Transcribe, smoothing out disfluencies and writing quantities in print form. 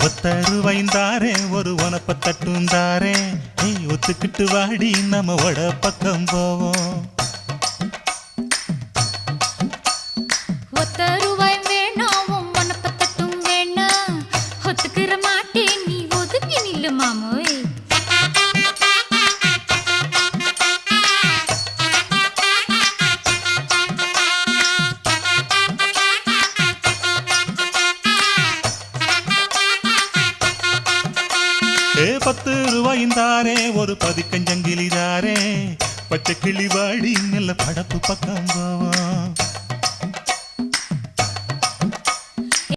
ஒத்தருவைந்தாரே ஒரு உனப்ப தட்டுந்தாரே ஒத்துக்கிட்டு வாடி நம்ம வட பக்கம் போவோம். ஒத்தருவாய் வேணாம் உனப்ப தட்டும் வேணாம் ஒத்துக்கிற மாட்டே நீ ஒதுக்கி நில்லு மாமோய். ₹10 ஒரு பதிக்கஞ்சங்கிலிதாரே பச்சை கிளி வாடி நல்ல படப்பு பக்கம் போவோம்.